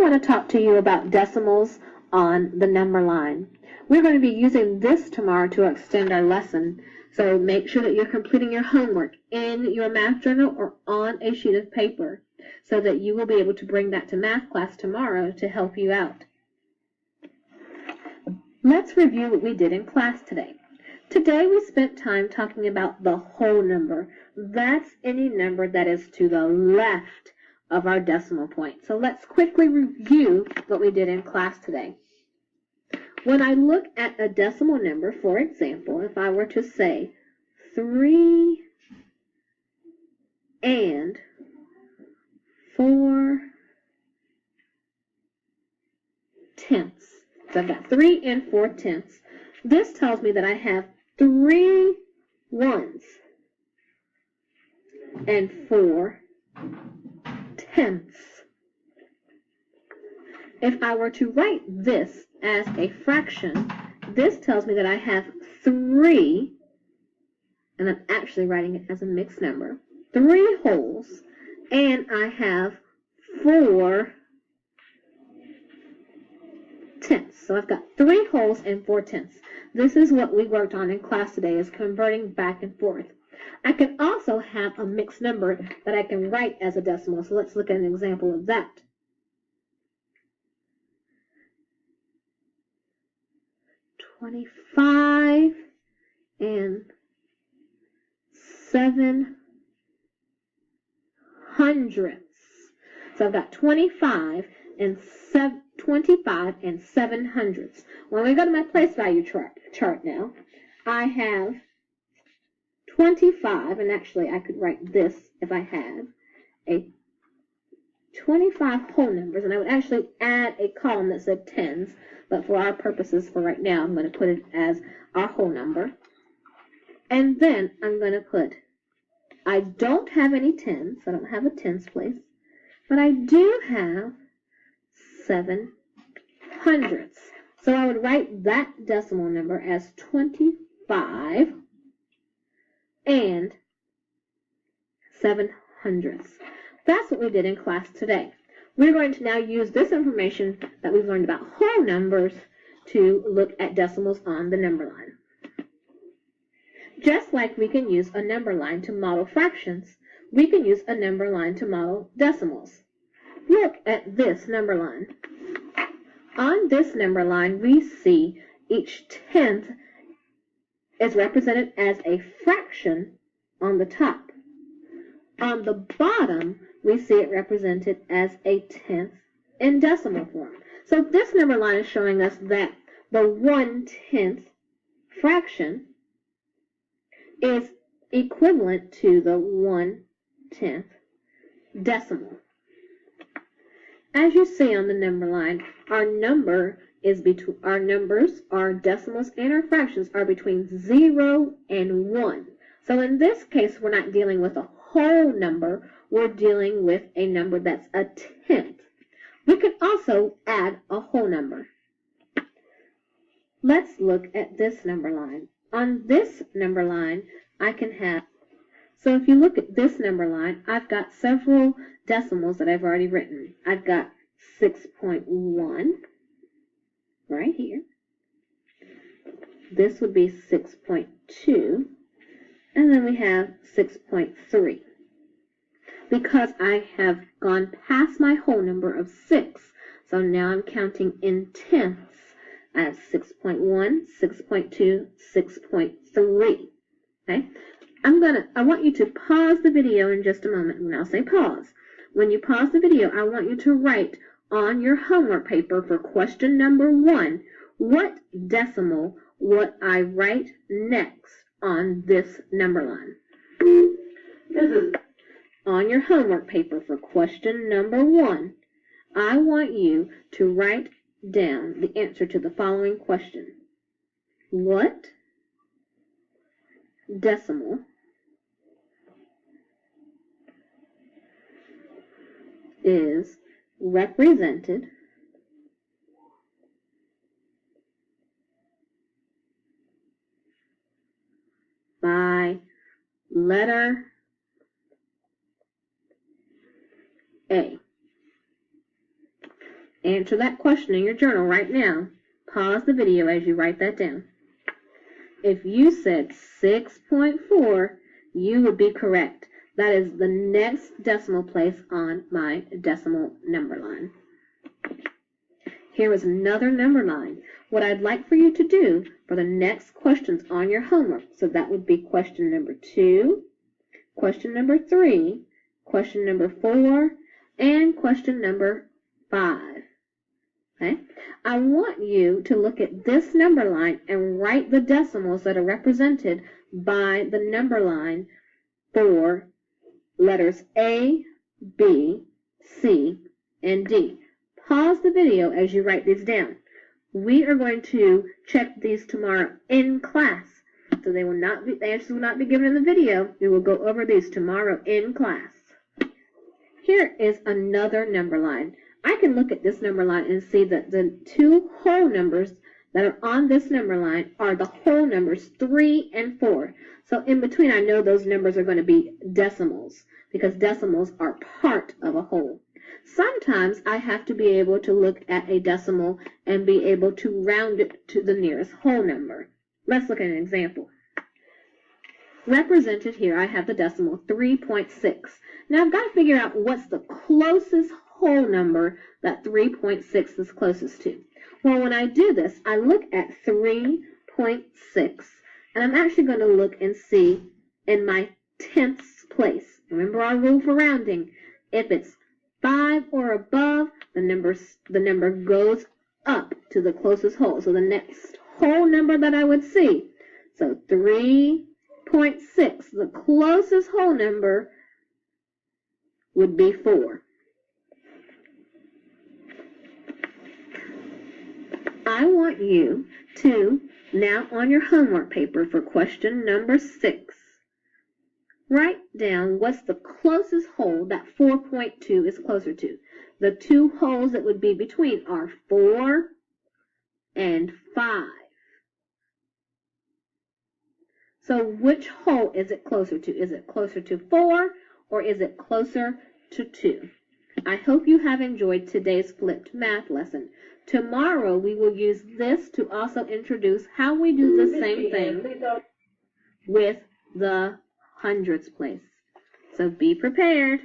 want to talk to you about decimals on the number line. We're going to be using this tomorrow to extend our lesson, so make sure that you're completing your homework in your math journal or on a sheet of paper so that you will be able to bring that to math class tomorrow to help you out. Let's review what we did in class today. Today we spent time talking about the whole number. That's any number that is to the left of our decimal point. So let's quickly review what we did in class today. When I look at a decimal number, for example, if I were to say 3 and 4 tenths. So I've got 3 and 4 tenths. This tells me that I have 3 ones and 4 tenths. If I were to write this as a fraction, this tells me that I have 3, and I'm actually writing it as a mixed number, 3 wholes, and I have 4 tenths. So I've got 3 wholes and 4 tenths. This is what we worked on in class today, is converting back and forth. I can also have a mixed number that I can write as a decimal. So let's look at an example of that. 25 and 7 hundredths. So I've got 25 and 7 hundredths. When we go to my place value chart now, I have 25, and actually I could write this if I had a 25 whole numbers, and I would actually add a column that said tens, but for our purposes for right now, I'm going to put it as our whole number. And then I'm going to put, I don't have any tens, I don't have a tens place, but I do have 7 hundredths. So I would write that decimal number as 25 and 7 hundredths. That's what we did in class today. We're going to now use this information that we've learned about whole numbers to look at decimals on the number line. Just like we can use a number line to model fractions, we can use a number line to model decimals. Look at this number line. On this number line, we see each tenth is represented as a fraction on the top. On the bottom, we see it represented as a tenth in decimal form. So this number line is showing us that the 1/10 fraction is equivalent to the 1/10 decimal. As you see on the number line, our numbers, our decimals, and our fractions are between 0 and 1. So in this case, we're not dealing with a whole number, we're dealing with a number that's a tenth. We can also add a whole number. Let's look at this number line. On this number line, I can have, so if you look at this number line, I've got several decimals that I've already written. I've got 6.1 right here. This would be 6.2. And then we have 6.3. Because I have gone past my whole number of 6, so now I'm counting in tenths. I have 6.1, 6.2, 6.3. Okay? I want you to pause the video in just a moment, and I'll say pause. When you pause the video, I want you to write on your homework paper for question number 1, what decimal would I write next on this number line? On your homework paper for question number 1, I want you to write down the answer to the following question. What decimal is represented by letter A? Answer that question in your journal right now. Pause the video as you write that down. If you said 6.4, you would be correct. That is the next decimal place on my decimal number line. Here is another number line. What I'd like for you to do for the next questions on your homework, so that would be question number 2, question number 3, question number 4, and question number 5. Okay? I want you to look at this number line and write the decimals that are represented by the number line for letters A, B, C, and D. Pause the video as you write these down. We are going to check these tomorrow in class. So the answers will not be given in the video. We will go over these tomorrow in class. Here is another number line. I can look at this number line and see that the two whole numbers that are on this number line are the whole numbers 3 and 4. So in between, I know those numbers are going to be decimals because decimals are part of a whole. Sometimes I have to be able to look at a decimal and be able to round it to the nearest whole number. Let's look at an example. Represented here, I have the decimal 3.6. Now I've got to figure out what's the closest whole number that 3.6 is closest to. Well, when I do this, I look at 3.6, and I'm actually going to look and see in my tenths place. Remember our rule for rounding. If it's 5 or above, the number goes up to the closest whole. So the next whole number that I would see. So 3.6, the closest whole number would be 4. I want you to, now on your homework paper for question number 6, write down what's the closest whole that 4.2 is closer to. The two wholes that would be between are 4 and 5. So which whole is it closer to? Is it closer to 4 or is it closer to 2? I hope you have enjoyed today's flipped math lesson. Tomorrow we will use this to also introduce how we do the same thing with the hundredths place. So be prepared.